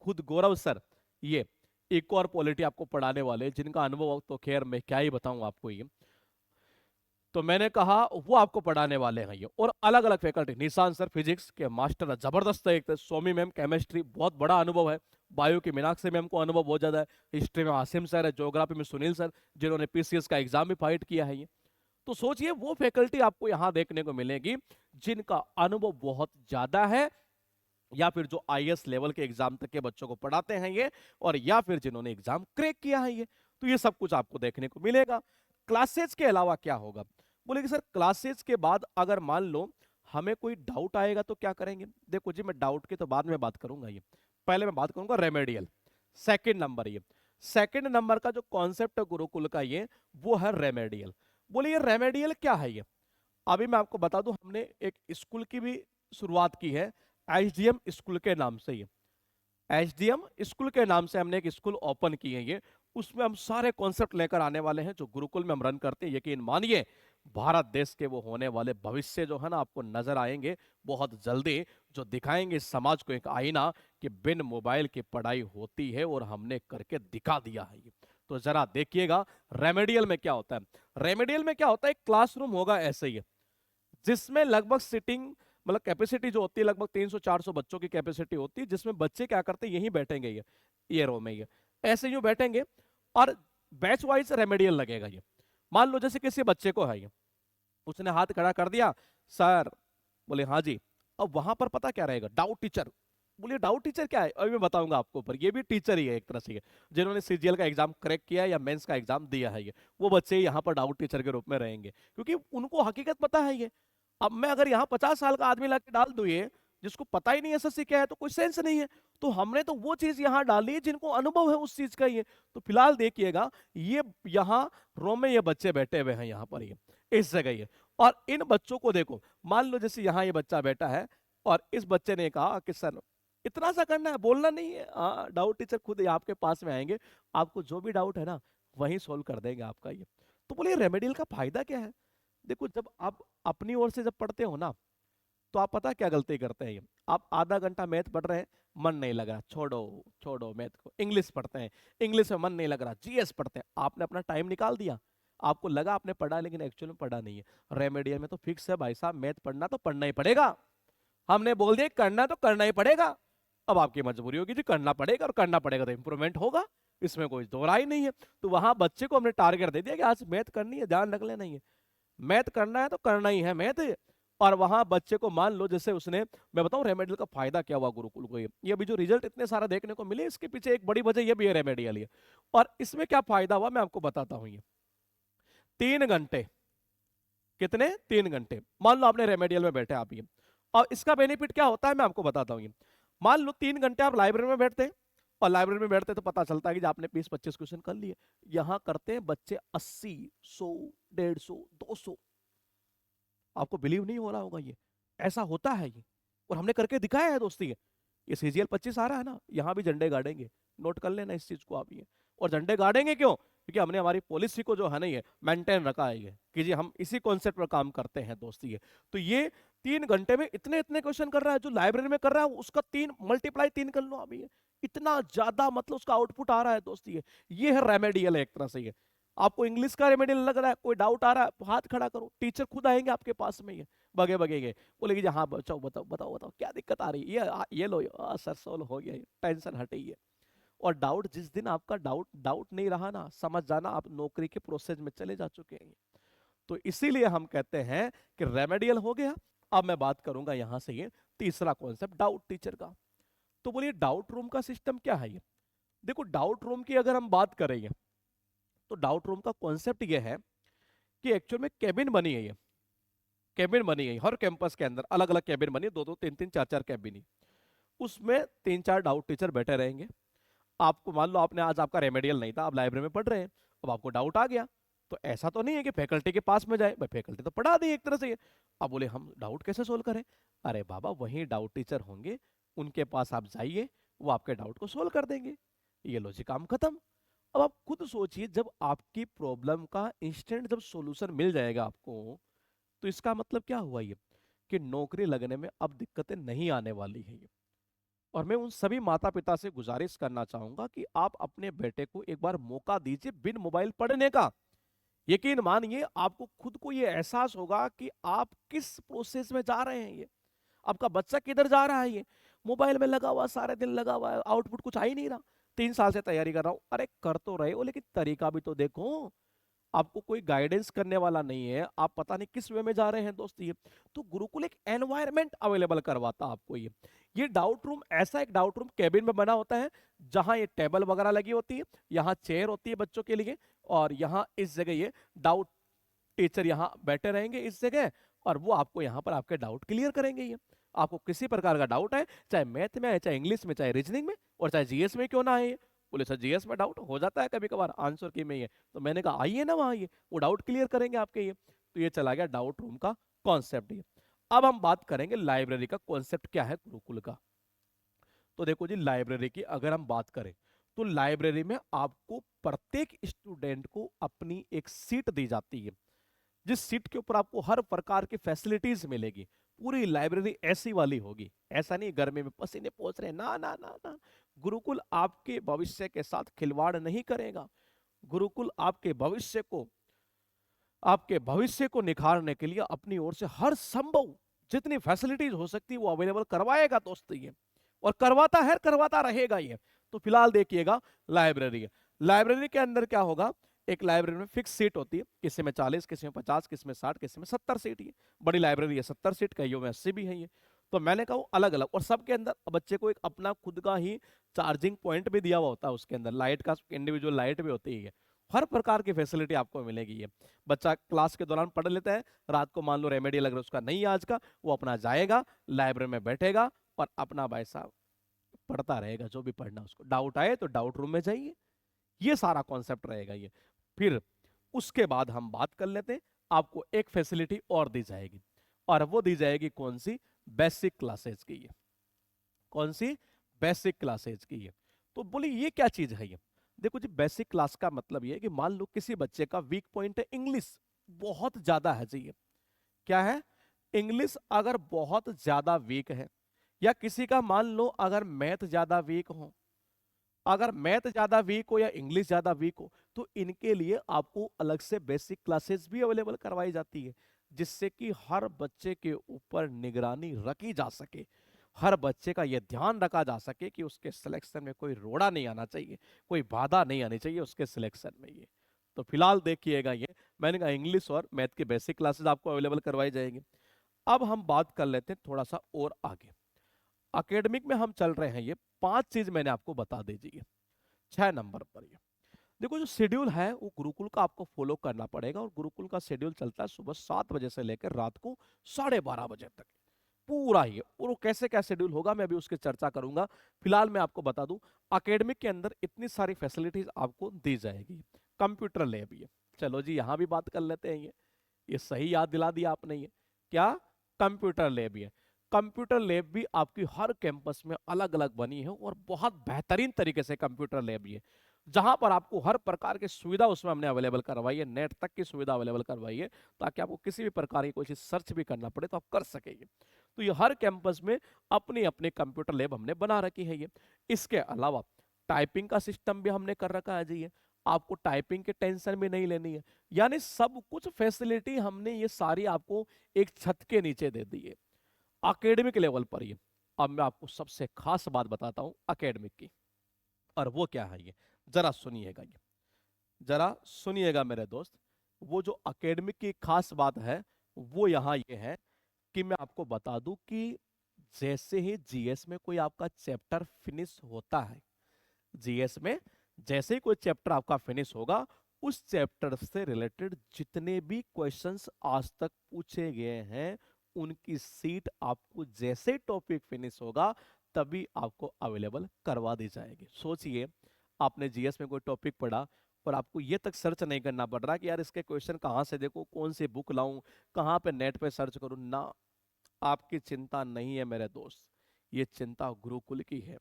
खुद गौरव सर ये एक और पॉलिटी आपको पढ़ाने वाले, जिनका अनुभव तो खैर मैं क्या ही बताऊं आपको। ये तो मैंने कहा वो आपको पढ़ाने वाले हैं ये, और अलग अलग फैकल्टी। निशान सर फिजिक्स के मास्टर है, जबरदस्त है। एक तो सोमी मैम केमिस्ट्री, बहुत बड़ा अनुभव है। बायो की मीनाक्षी मैम को अनुभव बहुत ज्यादा है। हिस्ट्री में आसिम सर है, ज्योग्राफी में सुनील सर, जिन्होंने पीसीएस का एग्जाम भी फाइट किया है। ये तो सोचिए वो फैकल्टी आपको यहां देखने को मिलेगी जिनका अनुभव बहुत ज्यादा है, या फिर जो आईएएस लेवल के एग्जाम तक के बच्चों को पढ़ाते हैं ये, और या फिर जिन्होंने एग्जाम क्रैक किया है ये। तो ये सब कुछ आपको देखने को मिलेगा। क्लासेज के अलावा क्या होगा, बोले कि सर क्लासेज के बाद अगर मान लो हमें कोई डाउट आएगा तो क्या करेंगे। देखो जी, मैं डाउट की तो बाद में बात करूंगा। ये पहले मैं बात करूंगा रेमेडियल। सेकंड नंबर, ये सेकंड नंबर का जो कॉन्सेप्ट है गुरुकुल का, ये वो है रेमेडियल। बोले ये रेमेडियल क्या है। ये अभी मैं आपको बता दूं, हमने एक स्कूल की भी शुरुआत की है, एचडीएम स्कूल के नाम से। ये एचडीएम स्कूल के नाम से हमने एक स्कूल ओपन की है। ये उसमें हम सारे कॉन्सेप्ट लेकर आने वाले हैं जो गुरुकुल में हम रन करते हैं। यकीन मानिए भारत देश के वो होने वाले भविष्य जो है ना, आपको नजर आएंगे बहुत जल्दी, जो दिखाएंगे समाज को एक आईना कि बिन मोबाइल की पढ़ाई होती है, और हमने करके दिखा दिया है। ये तो जरा देखिएगा रेमेडियल में क्या होता है। रेमेडियल में क्या होता है, एक क्लासरूम होगा ऐसे ही, जिसमें लगभग सिटिंग मतलब कैपेसिटी जो होती है लगभग 300-400 बच्चों की कैपेसिटी होती है, जिसमें बच्चे क्या करते हैं, यहीं बैठेंगे ये रो में, ये ऐसे यूं बैठेंगे, और बैच वाइज रेमेडियल लगेगा। ये मान लो जैसे किसी बच्चे को है, ये उसने हाथ खड़ा कर दिया, सर बोले हाँ जी। अब वहां पर पता क्या रहेगा, डाउट टीचर। बोलिए डाउट टीचर क्या है, अभी मैं बताऊंगा आपको। पर ये भी टीचर ही है एक तरह से, जिन्होंने सीजीएल का एग्जाम क्रैक किया है या मेंस का एग्जाम दिया है। ये वो बच्चे यहाँ पर डाउट टीचर के रूप में रहेंगे, क्योंकि उनको हकीकत पता है। ये अब मैं अगर यहाँ 50 साल का आदमी लाके डाल दूं, ये जिसको पता ही नहीं एसएससी क्या है, तो कोई सेंस नहीं है। तो हमने तो वो चीज यहाँ डाली है जिनको अनुभव है उस चीज का। ये तो फिलहाल देखिएगा, ये यहाँ रो में ये बच्चे बैठे हुए हैं यहाँ पर, ये इस जगह ये। और इन बच्चों को देखो, मान लो जैसे यहाँ ये बच्चा बैठा है, और इस बच्चे ने कहा कि सर इतना सा करना है, बोलना नहीं है। हाँ, डाउट टीचर खुद आपके पास में आएंगे, आपको जो भी डाउट है ना वही सोल्व कर देंगे आपका। ये तो बोलिए रेमेडियल का फायदा क्या है। देखो, जब आप अपनी ओर से जब पढ़ते हो ना, तो आप पता क्या गलती करते हैं। ये आप आधा घंटा मैथ पढ़ रहे हैं, मन नहीं लग रहा, छोड़ो छोड़ो मैथ को। इंग्लिश पढ़ते हैं, इंग्लिश में मन नहीं लग रहा, जीएस पढ़ते हैं। आपने अपना टाइम निकाल दिया, आपको लगा आपने पढ़ा, लेकिन एक्चुअली में पढ़ा नहीं है। रेमेडियल में तो फिक्स है भाई साहब, मैथ पढ़ना तो पढ़ना ही पड़ेगा। हमने बोल दिया करना तो करना ही पड़ेगा। अब आपकी मजबूरी होगी जी, करना पड़ेगा, और करना पड़ेगा तो इंप्रूवमेंट होगा, इसमें कोई दो राय नहीं है। तो वहां बच्चे को हमने टारगेट दे दिया कि आज मैथ करनी है, ध्यान रख लेना। है मैथ करना है तो करना ही है मैथ। और वहां बच्चे को मान लो जैसे उसने, मैं बताऊं रेमेडियल का फायदा क्या हुआ गुरुकुल को। ये अभी जो रिजल्ट इतने सारा देखने को मिले, इसके पीछे एक बड़ी वजह ये भी है रेमेडियल। ये और इसमें क्या फायदा हुआ मैं आपको बताता हूं। ये 3 घंटे, कितने 3 घंटे मान लो आपने रेमेडियल में बैठे आप। ये और इसका बेनिफिट क्या होता है मैं आपको बताता हूँ। ये मान लो 3 घंटे आप लाइब्रेरी में बैठते हैं, और लाइब्रेरी में बैठते तो पता चलता है कि आपने 20-25 क्वेश्चन कर लिए। यहां करते हैं बच्चे 80, 100, 150, 200। आपको बिलीव नहीं हो रहा होगा, ये ऐसा होता है। ये और हमने करके दिखाया है दोस्ती। ये सीजीएल 25 आ रहा है ना, यहाँ भी झंडे गाड़ेंगे, नोट कर लेना इस चीज को आप। ये और झंडे गाड़ेंगे क्यों, क्योंकि हमने हमारी पॉलिसी को जो है ना ये मेंटेन रखा है ये कि जी हम इसी कॉन्सेप्ट पर काम करते हैं दोस्ती ये। तो ये 3 घंटे में इतने इतने क्वेश्चन कर रहा है, जो लाइब्रेरी में कर रहा है उसका 3 × 3 कर लो अभी, ये इतना ज्यादा मतलब उसका आउटपुट आ रहा है दोस्ती ये है रेमेडियल एक तरह से ये। आपको इंग्लिश का रेमेडियल लग रहा है, कोई डाउट आ रहा है तो हाथ खड़ा करो, टीचर खुद आएंगे आपके पास में ये बगे बगेगे, बोलेगी जी हाँ बच्चों बताओ बताओ बताओ क्या दिक्कत आ रही है, ये लो सर सोल्व हो गया, टेंशन हटी है। और डाउट जिस दिन आपका डाउट डाउट नहीं रहा ना, समझ जाना आप नौकरी के प्रोसेस में चले जा चुके हैं। तो इसीलिए हम कहते हैं कि रेमेडियल हो गया। अब मैं बात करूंगा यहां से ये तीसरा कॉन्सेप्ट डाउट टीचर का। तो बोलिए डाउट रूम का सिस्टम क्या है ये। देखो डाउट रूम की अगर हम बात करेंगे तो डाउट रूम का कॉन्सेप्ट ये है कि एक्चुअल में केबिन बनी है, ये केबिन बनी है हर कैंपस के अंदर, अलग अलग केबिन बनी है, 2 2 3 3 4 4 केबिन ही। उसमें 3 4 डाउट टीचर बैठे रहेंगे। आपको मान लो आपने आज आपका रेमेडियल नहीं था, आप लाइब्रेरी में पढ़ रहे हैं, अब आपको डाउट आ गया, तो ऐसा तो नहीं है कि फैकल्टी के पास में जाए, भाई फैकल्टी तो पढ़ा दी एक तरह से ये। अब बोले हम डाउट कैसे सोल्व करें, अरे बाबा वही डाउट टीचर होंगे, उनके पास आप जाइए, वो आपके डाउट को सोल्व कर देंगे, ये लो जी काम खत्म। अब आप खुद सोचिए, जब आपकी प्रॉब्लम का इंस्टेंट जब सॉल्यूशन मिल जाएगा आपको, तो इसका मतलब क्या हुआ ये कि नौकरी लगने में अब दिक्कतें नहीं आने वाली है ये। और मैं उन सभी माता पिता से गुजारिश करना चाहूंगा कि आप अपने बेटे को एक बार मौका दीजिए बिन मोबाइल पढ़ने का। यकीन मानिए आपको खुद को ये एहसास होगा कि आप किस प्रोसेस में जा रहे हैं, ये आपका बच्चा किधर जा रहा है, ये मोबाइल में लगा हुआ सारे दिन लगा हुआ है, आउटपुट कुछ आ ही नहीं रहा। 3 साल से तैयारी कर रहा हूं, अरे कर तो रहे हो लेकिन तरीका भी तो देखो। आपको कोई गाइडेंस करने वाला नहीं है, आप पता नहीं किस वे में जा रहे हैं दोस्त ये। तो गुरुकुल एक एनवायरनमेंट अवेलेबल करवाता आपको ये डाउट रूम ऐसा एक डाउट रूम केबिन में बना होता है, जहां ये टेबल वगैरह लगी होती है, यहाँ चेयर होती है बच्चों के लिए, और यहाँ इस जगह ये डाउट टीचर यहाँ बैठे रहेंगे इस जगह, और वो आपको यहाँ पर आपके डाउट क्लियर करेंगे ये। आपको किसी प्रकार का डाउट है, चाहे मैथ में है, चाहे इंग्लिश में, चाहे रीजनिंग में, और चाहे जीएस में क्यों ना है, बोले सर जीएस में डाउट हो जाता है कभी कभार आंसर की में ये, तो मैंने कहा आइए ना वहां, ये वो डाउट क्लियर करेंगे आपके ये। तो ये चला गया डाउट रूम का कॉन्सेप्ट ये। अब हम बात करेंगे लाइब्रेरी का कॉन्सेप्ट क्या है गुरुकुल का। तो देखो जी लाइब्रेरी की अगर हम बात करें, तो लाइब्रेरी में आपको प्रत्येक स्टूडेंट को अपनी एक सीट दी जाती है, जिस सीट के ऊपर आपको हर प्रकार की फैसिलिटीज मिलेगी। पूरी लाइब्रेरी ऐसी वाली होगी, ऐसा नहीं गर्मी में पसीने पहुंच रहे, ना ना ना ना। गुरुकुल आपके भविष्य के साथ खिलवाड़ नहीं करेगा। गुरुकुल आपके भविष्य को निखारने के लिए अपनी ओर से हर संभव जितनी फैसिलिटीज हो सकती है वो अवेलेबल करवाएगा दोस्त ये, और करवाता है करवाता रहेगा ये। तो फिलहाल देखिएगा लाइब्रेरी है, लाइब्रेरी के अंदर क्या होगा, एक लाइब्रेरी में फिक्स सीट होती है, किसी में 40, किसी में 50, किसी में 60, किसी में 70 सीट। ये बड़ी लाइब्रेरी है, 70 सीट, कईयों में 80 भी है ये। तो मैंने कहा अलग अलग, और सबके अंदर बच्चे को एक अपना खुद का ही चार्जिंग पॉइंट भी दिया हुआ होता है, उसके अंदर लाइट का इंडिविजुअल लाइट भी होती है। हर प्रकार की फैसिलिटी आपको मिलेगी ये। बच्चा क्लास के दौरान पढ़ लेता है, रात को मान लो रेमेडियल अगर उसका नहीं है आज का, वो अपना जाएगा लाइब्रेरी में बैठेगा और अपना भाई साहब पढ़ता रहेगा, जो भी पढ़ना उसको, डाउट आए तो डाउट रूम में जाइए, ये सारा कॉन्सेप्ट रहेगा ये। फिर उसके बाद हम बात कर लेते हैं, आपको एक फैसिलिटी और दी जाएगी, और वो दी जाएगी कौन सी, बेसिक क्लासेज की है। कौन सी, बेसिक क्लासेज की है। तो बोले ये क्या चीज है ये। देखो जी बेसिक क्लास का मतलब ये है कि मान लो किसी बच्चे का वीक पॉइंट है इंग्लिश, बहुत ज्यादा है जी, क्या है, इंग्लिश अगर बहुत ज्यादा वीक है, या किसी का मान लो अगर मैथ ज्यादा वीक हो, अगर मैथ ज्यादा वीक हो या इंग्लिश ज्यादा वीक हो, तो इनके लिए आपको अलग से बेसिक क्लासेस भी अवेलेबल करवाई जाती है, जिससे कि हर बच्चे के ऊपर निगरानी रखी जा सके, हर बच्चे का यह ध्यान रखा जा सके कि उसके सिलेक्शन में कोई रोड़ा नहीं आना चाहिए, कोई बाधा नहीं आनी चाहिए उसके सिलेक्शन में ये। तो फिलहाल देखिएगा ये, मैंने कहा इंग्लिश और मैथ की बेसिक क्लासेस आपको अवेलेबल करवाई जाएंगी। अब हम बात कर लेते हैं थोड़ा सा और आगे, एकेडमिक में हम चल रहे हैं, ये 5 चीज मैंने आपको बता दीजिए। 6 नंबर पर ये देखो, जो शेड्यूल है वो गुरुकुल का आपको फॉलो करना पड़ेगा, और गुरुकुल का शेड्यूल चलता है सुबह 7 बजे से लेकर रात को 12:30 बजे तक पूरा ही। और वो कैसे क्या शेड्यूल होगा मैं अभी उसकी चर्चा करूंगा। फिलहाल मैं आपको बता दूं, एकेडमिक के अंदर इतनी सारी फैसिलिटीज आपको दी जाएगी। कंप्यूटर लैब, ये चलो जी यहाँ भी बात कर लेते हैं, ये सही याद दिला दिया आपने, ये क्या, कंप्यूटर लैब। ये कंप्यूटर लैब भी आपकी हर कैंपस में अलग अलग बनी है, और बहुत बेहतरीन तरीके से कंप्यूटर लैब ये जहां पर आपको हर प्रकार की सुविधा उसमें हमने अवेलेबल करवाई है, नेट तक की सुविधा अवेलेबल करवाई है, ताकि आपको किसी भी प्रकार की कोई चीज सर्च भी करना पड़े तो आप कर सकेंगे। तो ये हर कैंपस में अपनी अपनी कंप्यूटर लैब हमने बना रखी है। ये इसके अलावा टाइपिंग का सिस्टम भी हमने कर रखा है जी। ये आपको टाइपिंग की टेंशन भी नहीं लेनी है, यानी सब कुछ फैसिलिटी हमने ये सारी आपको एक छत के नीचे दे दी है एकेडमिक लेवल पर। ये अब मैं आपको सबसे खास बात बताता हूं एकेडमिक की, और वो क्या है ये जरा सुनिएगा। ये जरा सुनिएगा मेरे दोस्त। वो जो एकेडमिक की खास बात है वो यहाँ ये है कि मैं आपको बता दूं कि जैसे ही जीएस में कोई आपका चैप्टर फिनिश होता है, जीएस में जैसे ही कोई चैप्टर आपका फिनिश होगा, उस चैप्टर से रिलेटेड जितने भी क्वेश्चंस आज तक पूछे गए हैं उनकी सीट आपको जैसे टॉपिक फिनिश होगा तभी आपको अवेलेबल करवा दी जाएगी। सोचिए, आपने जीएस में कोई टॉपिक पढ़ा और आपको ये तक सर्च नहीं करना पड़ रहा कि यार इसके क्वेश्चन कहाँ से देखो, कौन सी बुक लाऊं, कहाँ पे नेट पे सर्च करूं ना। आपकी चिंता नहीं है मेरे दोस्त, ये चिंता गुरुकुल की है।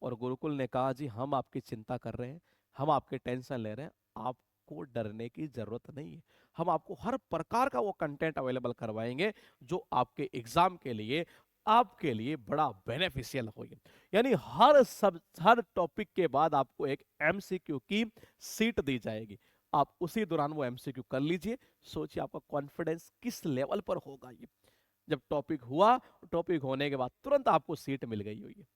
और गुरुकुल ने कहा जी हम आपकी चिंता कर रहे हैं, हम आपके टेंशन ले रहे हैं, आपको डरने की जरूरत नहीं है। हम आपको हर प्रकार का वो कंटेंट अवेलेबल करवाएंगे जो आपके एग्जाम के लिए, आपके लिए बड़ा बेनिफिशियल हो। यानी हर टॉपिक के बाद आपको एक एमसीक्यू की सीट दी जाएगी, आप उसी दौरान वो एमसीक्यू कर लीजिए। सोचिए आपका कॉन्फिडेंस किस लेवल पर होगा। ये जब टॉपिक हुआ, टॉपिक होने के बाद तुरंत आपको सीट मिल गई हुई है।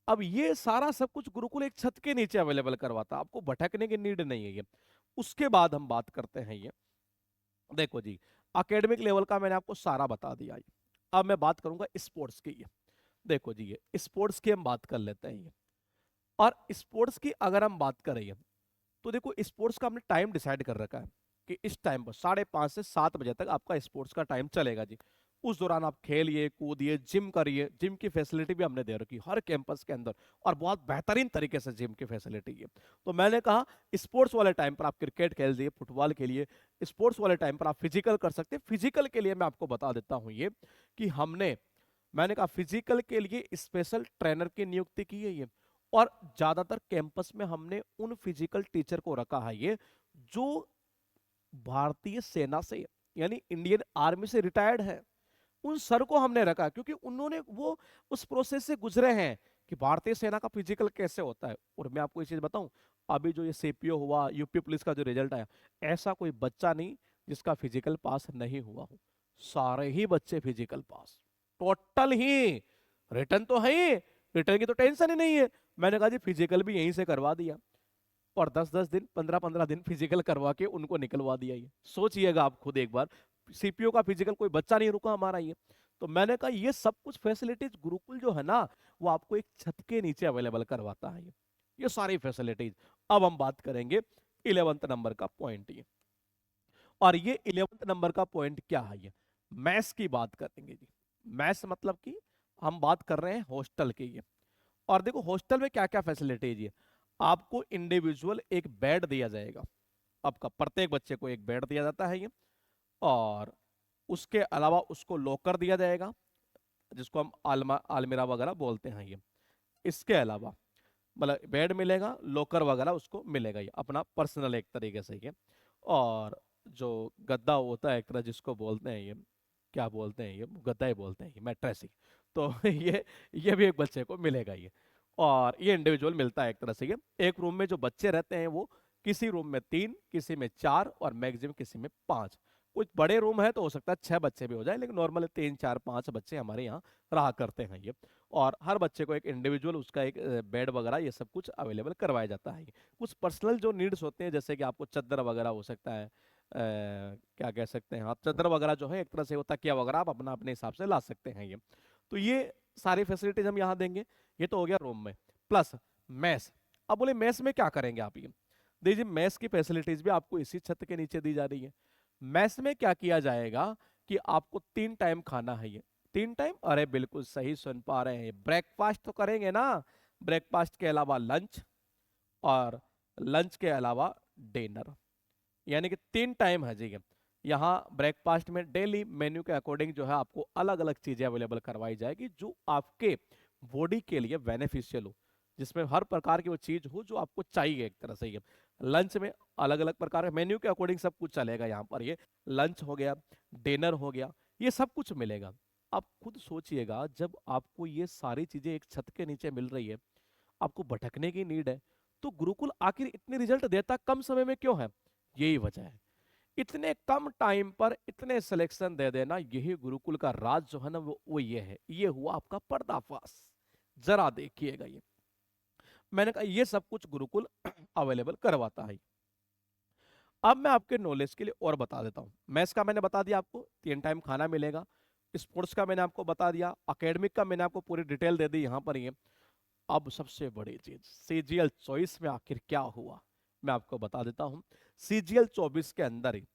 अब ये सारा सब कुछ गुरुकुल एक छत के नीचे अवेलेबल करवाता, आपको भटकने की नीड नहीं है ये। उसके बाद हम बात करते हैं ये, देखो जी, एकेडमिक लेवल का मैंने आपको सारा बता दिया ये। अब मैं बात करूंगा स्पोर्ट्स की। ये देखो जी, ये स्पोर्ट्स की हम बात कर लेते हैं ये। और स्पोर्ट्स की अगर हम बात करें ये, तो देखो स्पोर्ट्स का हमने टाइम डिसाइड कर रखा है कि इस टाइम पर 5:30 से 7 बजे तक आपका स्पोर्ट्स का टाइम चलेगा जी। उस दौरान आप खेलिए, कूदिए, जिम करिए। जिम की फैसिलिटी भी हमने दे रखी हर कैंपस के अंदर, और बहुत बेहतरीन तरीके से जिम की फैसिलिटी है। तो मैंने कहा स्पोर्ट्स वाले टाइम पर आप क्रिकेट खेल लिए, फुटबॉल के लिए, स्पोर्ट्स वाले टाइम पर आप फिजिकल कर सकते हैं। फिजिकल के लिए मैं आपको बता देता हूं ये कि मैंने कहा फिजिकल के लिए स्पेशल ट्रेनर की नियुक्ति की है ये। और ज्यादातर कैंपस में हमने उन फिजिकल टीचर को रखा है ये जो भारतीय सेना से, यानी इंडियन आर्मी से रिटायर्ड है। उन सर को हमने रखा क्योंकि उन्होंने वो उस प्रोसेस से गुजरे हैं कि भारतीय सेना का फिजिकल कैसे होता है। और मैं आपको एक चीज बताऊं, अभी जो ये सीपीओ हुआ, यूपी पुलिस का जो रिजल्ट आया, ऐसा कोई बच्चा नहीं जिसका फिजिकल पास नहीं हुआ हो। सारे ही बच्चे फिजिकल पास, टोटल ही। रिटर्न तो है ही, रिटर्न की तो टेंशन ही नहीं है। मैंने कहा जी फिजिकल भी यहीं से करवा दिया, और 10-10 दिन, 15-15 दिन फिजिकल करवा के उनको निकलवा दिया। ये सोचिएगा आप खुद एक बार, सीपीओ का फिजिकल कोई बच्चा नहीं रुका हमारा ये। तो मैंने कहा ये सब कुछ फैसिलिटीज गुरुकुल जो है ना, वो आपको एक छत के नीचे अवेलेबल करवाता है ये सारी फैसिलिटीज। अब हम बात करेंगे 11th नंबर का पॉइंट ये, और ये 11th नंबर का पॉइंट क्या है, ये मैथ्स की बात करेंगे जी। मैथ्स मतलब कि हम बात कर रहे हैं हॉस्टल की ये। और देखो हॉस्टल में क्या क्या फैसिलिटीज है। आपको इंडिविजुअल एक बेड दिया जाएगा, आपका प्रत्येक बच्चे को एक बेड दिया जाता है ये। और उसके अलावा उसको लॉकर दिया जाएगा, जिसको हम आलमीरा वगैरह बोलते हैं ये। इसके अलावा मतलब बेड मिलेगा, लॉकर वगैरह उसको मिलेगा, ये अपना पर्सनल एक तरीके से ये। और जो गद्दा होता है एक तरह, जिसको बोलते हैं ये, क्या बोलते हैं ये, गद्दा ही बोलते हैं ये, मैट्रेस ही। तो ये भी एक बच्चे को मिलेगा ये। और ये इंडिविजुअल मिलता है एक तरह से ये। एक रूम में जो बच्चे रहते हैं वो किसी रूम में 3, किसी में 4 और मैक्सिमम किसी में 5। कुछ बड़े रूम है तो हो सकता है 6 बच्चे भी हो जाए, लेकिन नॉर्मली 3, 4, 5 बच्चे हमारे यहाँ रहा करते हैं ये। और हर बच्चे को एक इंडिविजुअल उसका एक बेड वगैरह ये सब कुछ अवेलेबल करवाया जाता है। कुछ पर्सनल जो नीड्स होते हैं, जैसे कि आपको चादर वगैरह हो सकता है, क्या कह सकते हैं आप, चादर वगैरह जो है एक तरह से वो तकिया वगैरह आप अपना अपने हिसाब से ला सकते हैं ये। तो ये सारी फैसिलिटीज हम यहाँ देंगे। ये तो हो गया रूम में, प्लस मेस। अब बोले मेस में क्या करेंगे आप, ये देखिए मेस की फैसिलिटीज भी आपको इसी छत के नीचे दी जा रही है। मेस में क्या किया जाएगा कि आपको 3 टाइम खाना है ये। 3 टाइम, अरे बिल्कुल सही सुन पा रहे हैं, ब्रेकफास्ट तो करेंगे ना, ब्रेकफास्ट के अलावा लंच, और लंच के अलावा डिनर, यानी कि 3 टाइम है जी। यहाँ ब्रेकफास्ट में डेली मेन्यू के अकॉर्डिंग जो है आपको अलग अलग चीजें अवेलेबल करवाई जाएगी जो आपके बॉडी के लिए बेनिफिशियल हो। जिसमें हर प्रकार की वो चीज हो जो आपको चाहिए एक तरह से। ये लंच में अलग अलग प्रकार के मेन्यू के अकॉर्डिंग सब कुछ चलेगा यहाँ पर। ये लंच हो गया, डिनर हो गया, ये सब कुछ मिलेगा। आप खुद सोचिएगा, जब आपको ये सारी चीजें एक छत के नीचे मिल रही है, आपको भटकने की नीड है, तो गुरुकुल आखिर इतने रिजल्ट देता कम समय में क्यों है? यही वजह है। इतने कम टाइम पर इतने सिलेक्शन दे देना, यही गुरुकुल का राज जो है ना, वो ये है। ये हुआ आपका पर्दाफाश। जरा देखिएगा, ये मैंने कहा ये सब कुछ गुरुकुल अवेलेबल करवाता है। अब मैं आपके नॉलेज के लिए और बता देता हूँ। मैथ्स का मैंने बता दिया आपको, 3 टाइम खाना मिलेगा। स्पोर्ट्स का मैंने आपको बता दिया। एकेडमिक का मैंने आपको पूरी डिटेल दे दी यहाँ पर। ये अब सबसे बड़ी चीज, सीजीएल 24 में आखिर क्या हुआ, मैं आपको बता देता हूँ। सीजीएल 24 के अंदर ही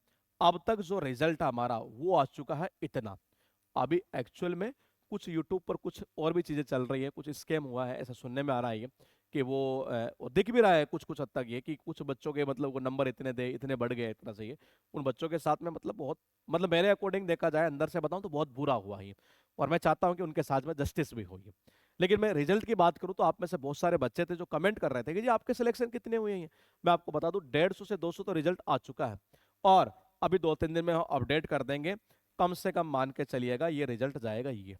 अब तक जो रिजल्ट हमारा वो आ चुका है इतना। अभी एक्चुअल में कुछ यूट्यूब पर कुछ और भी चीजें चल रही है, कुछ स्कैम हुआ है ऐसा सुनने में आ रहा है। ये कि वो दिख भी रहा है कुछ कुछ हद तक, ये कि कुछ बच्चों के मतलब वो नंबर इतने दे इतने बढ़ गए इतना सही है। उन बच्चों के साथ में मतलब बहुत, मतलब मेरे अकॉर्डिंग देखा जाए अंदर से बताऊं तो बहुत बुरा हुआ है। और मैं चाहता हूं कि उनके साथ में जस्टिस भी हो। लेकिन मैं रिजल्ट की बात करूं तो आप में से बहुत सारे बच्चे थे जो कमेंट कर रहे थे कि जी आपके सिलेक्शन कितने हुए हैं। मैं आपको बता दूं 150 से 200 तो रिजल्ट आ चुका है। और अभी 2-3 दिन में हम अपडेट कर देंगे। कम से कम मान के चलिएगा ये रिजल्ट जाएगा ये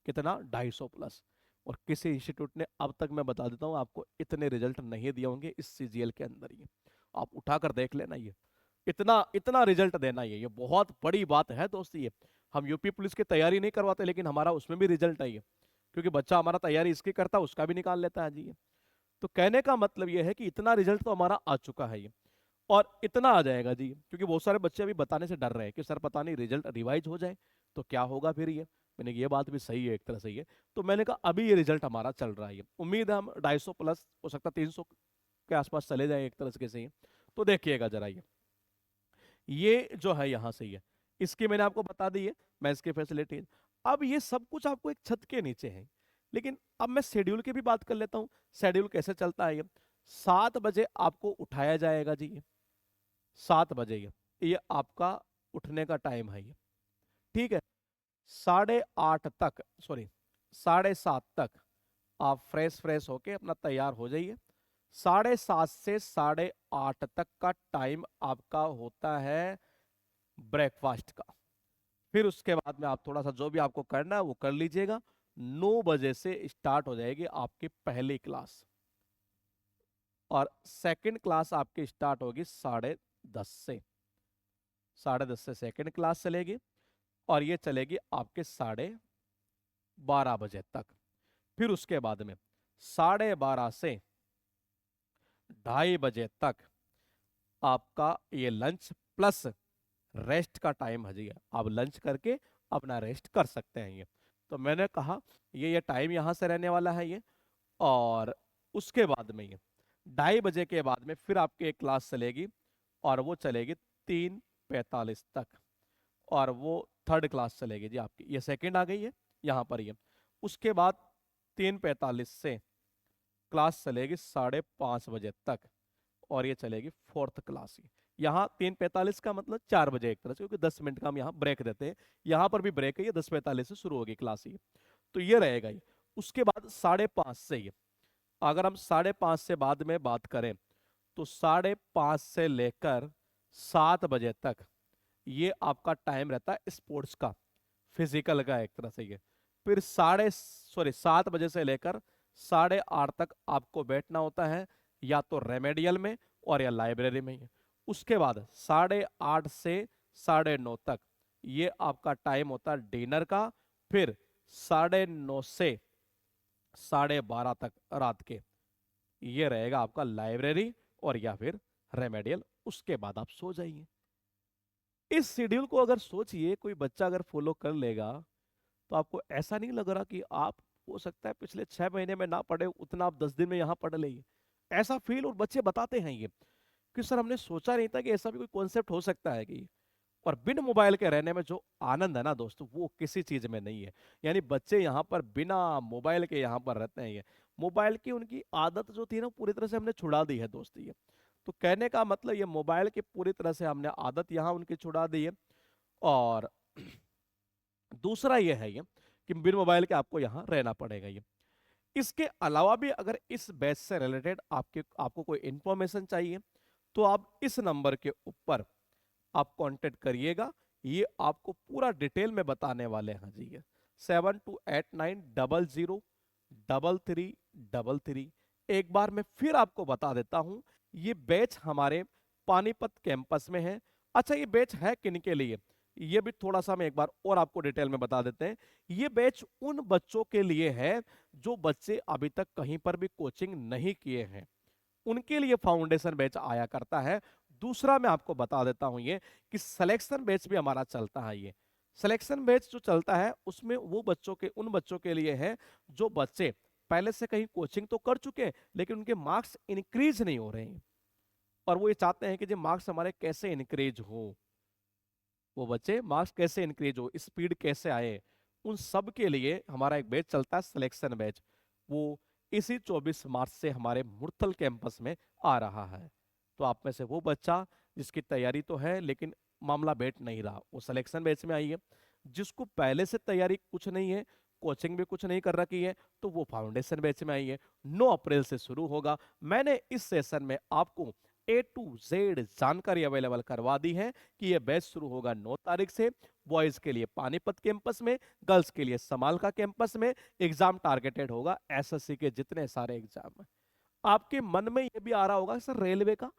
कितना, 250 प्लस। और किसी इंस्टीट्यूट ने अब तक, मैं बता देता हूँ आपको, इतने रिजल्ट नहीं दिए होंगे इस सीजीएल के अंदर। ये आप उठाकर देख लेना। ये इतना इतना रिजल्ट देना, ये बहुत बड़ी बात है दोस्त। ये हम यूपी पुलिस की तैयारी नहीं करवाते, लेकिन हमारा उसमें भी रिजल्ट है ये। क्योंकि बच्चा हमारा तैयारी इसकी करता है, उसका भी निकाल लेता है जी ये। तो कहने का मतलब ये है कि इतना रिजल्ट तो हमारा आ चुका है ये, और इतना आ जाएगा जी। क्योंकि बहुत सारे बच्चे अभी बताने से डर रहे हैं कि सर पता नहीं रिजल्ट रिवाइज हो जाए तो क्या होगा फिर ये। मैंने कहा, ये बात भी सही है, एक तरह से ये। तो मैंने कहा अभी ये रिजल्ट हमारा चल रहा है। ये उम्मीद है हम 250 प्लस, हो सकता 300 के आसपास चले जाए एक तरह से ये। तो देखिएगा जरा, ये जो है यहाँ से ये, इसकी मैंने आपको बता दी है मैं इसकी फैसिलिटीज। अब ये सब कुछ आपको एक छत के नीचे है। लेकिन अब मैं शेड्यूल की भी बात कर लेता हूँ। शेड्यूल कैसे चलता है ये, 7 बजे आपको उठाया जाएगा जी। ये 7 बजे ये आपका उठने का टाइम है ये, ठीक है। 8:30 तक, सॉरी 7:30 तक आप फ्रेश फ्रेश होके अपना तैयार हो जाइए। 7:30 से 8:30 तक का टाइम आपका होता है ब्रेकफास्ट का। फिर उसके बाद में आप थोड़ा सा जो भी आपको करना है वो कर लीजिएगा। 9 बजे से स्टार्ट हो जाएगी आपकी पहली क्लास, और सेकंड क्लास आपकी स्टार्ट होगी 10:30 से। 10:30 से सेकंड क्लास चलेगी, और ये चलेगी आपके 12:30 बजे तक। फिर उसके बाद में 12:30 से 2:30 बजे तक आपका ये लंच प्लस रेस्ट का टाइम है जी। आप लंच करके अपना रेस्ट कर सकते हैं ये। तो मैंने कहा ये टाइम यहाँ से रहने वाला है ये। और उसके बाद में ये 2:30 बजे के बाद में फिर आपकी एक क्लास चलेगी, और वो चलेगी 3:45 तक। और वो थर्ड क्लास चलेगी जी आपकी, ये सेकंड आ गई है यहाँ पर ये। उसके बाद 3:45 से क्लास चलेगी 5:30 बजे तक, और ये चलेगी फोर्थ क्लास। यहाँ 3:45 का मतलब 4 बजे एक तरह से, क्योंकि 10 मिनट का हम यहाँ ब्रेक देते हैं। यहाँ पर भी ब्रेक है, ये 10:45 से शुरू होगी क्लास ये। तो ये रहेगा ये। उसके बाद 5:30 से ये, अगर हम 5:30 से बाद में बात करें तो 5:30 से लेकर 7 बजे तक ये आपका टाइम रहता है स्पोर्ट्स का, फिजिकल का एक तरह से ये। फिर 7 बजे से लेकर 8:30 तक आपको बैठना होता है, या तो रेमेडियल में और या लाइब्रेरी में ही। उसके बाद 8:30 से 9:30 तक ये आपका टाइम होता है डिनर का। फिर 9:30 से 12:30 तक रात के ये रहेगा आपका लाइब्रेरी और या फिर रेमेडियल। उसके बाद आप सो जाइए। इस शेड्यूल को अगर सोचिए कोई बच्चा अगर फॉलो कर लेगा, तो आपको ऐसा नहीं लग रहा कि आप, हो सकता है पिछले 6 महीने में ना पढ़े उतना आप 10 दिन में यहाँ पढ़ लेंगे। ऐसा फील और बच्चे बताते हैं ये कि सर हमने सोचा नहीं था कि ऐसा भी कोई कॉन्सेप्ट हो सकता है कि। और बिन मोबाइल के रहने में जो आनंद है ना दोस्तों, वो किसी चीज में नहीं है। यानी बच्चे यहाँ पर बिना मोबाइल के यहाँ पर रहते हैं। ये मोबाइल की उनकी आदत जो थी ना पूरी तरह से हमने छुड़ा दी है दोस्त ये। तो कहने का मतलब ये मोबाइल की पूरी तरह से हमने आदत यहाँ उनकी छुड़ा दी है। और दूसरा ये है ये कि बिन मोबाइल के आपको यहाँ रहना पड़ेगा ये। इसके अलावा भी अगर इस बैच से रिलेटेड आपको कोई इंफॉर्मेशन चाहिए तो आप इस नंबर के ऊपर आप कांटेक्ट करिएगा। ये आपको पूरा डिटेल में बताने वाले हैं जी। ये 7289003333। एक बार मैं फिर आपको बता देता हूं, ये बैच हमारे पानीपत कैंपस में है। अच्छा, ये बैच है किन के लिए, ये भी थोड़ा सा मैं एक बार और आपको डिटेल में बता देते हैं। ये बैच उन बच्चों के लिए है जो बच्चे अभी तक कहीं पर भी कोचिंग नहीं किए हैं, उनके लिए फाउंडेशन बैच आया करता है। दूसरा मैं आपको बता देता हूं ये कि सिलेक्शन बैच भी हमारा चलता है। ये सिलेक्शन बैच जो चलता है उसमें वो बच्चों के उन बच्चों के लिए है जो बच्चे पहले से कहीं कोचिंग तो कर चुके हैं लेकिन उनके मार्क्स इंक्रीज नहीं हो रहे हैं, और वो ये चाहते हैं कि जो मार्क्स हमारे कैसे इंक्रीज हो, वो बच्चे मार्क्स कैसे इंक्रीज हो, स्पीड कैसे आए, उन सब के लिए हमारा एक बैच चलता है सिलेक्शन बैच। वो इसी 24 मार्च से हमारे मुरथल कैंपस में आ रहा है। तो आप में से वो बच्चा जिसकी तैयारी तो है लेकिन मामला बैठ नहीं रहा, वो सिलेक्शन बैच में आइए। जिसको पहले से तैयारी कुछ नहीं है, कोचिंग भी कुछ नहीं कर रखी है, तो वो फाउंडेशन बैच में आइए। 9 अप्रैल से शुरू होगा। मैंने इस सेशन में आपको A to Z जानकारी अवेलेबल करवा दी है कि यह बैच शुरू होगा 9 तारीख से। बॉयज के लिए पानीपत कैंपस में, गर्ल्स के लिए समालका कैंपस में। एग्जाम टारगेटेड होगा एसएससी के जितने सारे एग्जाम है। आपके मन में यह भी आ रहा होगा सर रेलवे का,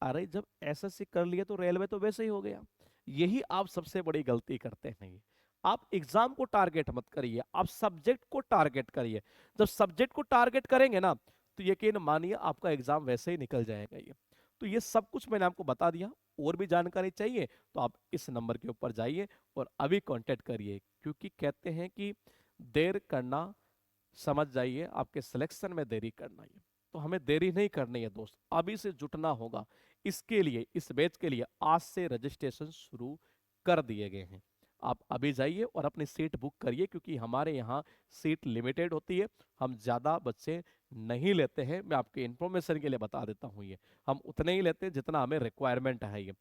अरे जब एसएससी कर लिया तो रेलवे तो वैसे ही हो गया। यही आप सबसे बड़ी गलती करते हैं। आप एग्जाम को टारगेट मत करिए, आप सब्जेक्ट को टारगेट करिए। जब सब्जेक्ट को टारगेट करेंगे ना तो यकीन मानिए आपका एग्जाम वैसे ही निकल जाएगा। ये तो ये सब कुछ मैंने आपको बता दिया। और भी जानकारी चाहिए तो आप इस नंबर के ऊपर जाइए और अभी कांटेक्ट करिए, क्योंकि कहते हैं कि देर करना, समझ जाइए आपके सिलेक्शन में देरी करना है। तो हमें देरी नहीं करनी है दोस्त, अभी से जुटना होगा। इसके लिए इस बैच के लिए आज से रजिस्ट्रेशन शुरू कर दिए गए हैं। आप अभी जाइए और अपनी सीट बुक करिए, क्योंकि हमारे यहाँ सीट लिमिटेड होती है, हम ज़्यादा बच्चे नहीं लेते हैं। मैं आपके इन्फॉर्मेशन के लिए बता देता हूँ, ये हम उतने ही लेते हैं जितना हमें रिक्वायरमेंट है, ये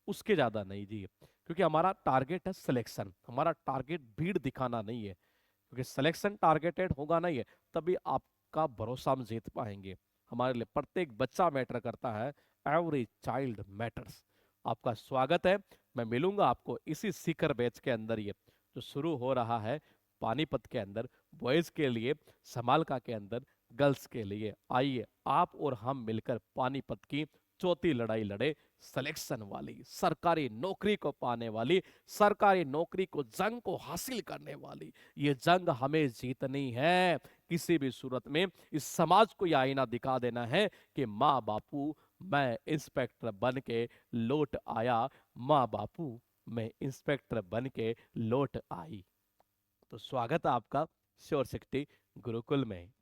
उसके ज़्यादा नहीं जी। क्योंकि हमारा टारगेट है सिलेक्शन, हमारा टारगेट भीड़ दिखाना नहीं है। क्योंकि सिलेक्शन टारगेटेड होगा ना ये, तभी आपका भरोसा हम जीत पाएंगे। हमारे लिए प्रत्येक बच्चा मैटर करता है, एवरी चाइल्ड मैटर्स। आपका स्वागत है। मैं मिलूंगा आपको इसी सीकर बैच के अंदर, ये जो शुरू हो रहा है पानीपत के अंदर, बॉयज के लिए समालका के अंदर, गर्ल्स के लिए। आइए आप और हम मिलकर पानीपत की चौथी लड़ाई लड़े, सिलेक्शन वाली, सरकारी नौकरी को पाने वाली, सरकारी नौकरी को जंग को हासिल करने वाली। ये जंग हमें जीतनी है किसी भी सूरत में। इस समाज को यह आईना दिखा देना है कि माँ बापू मैं इंस्पेक्टर बन के लौट आया, माँ बापू मैं इंस्पेक्टर बन के लौट आई। तो स्वागत है आपका श्योर सिटी गुरुकुल में।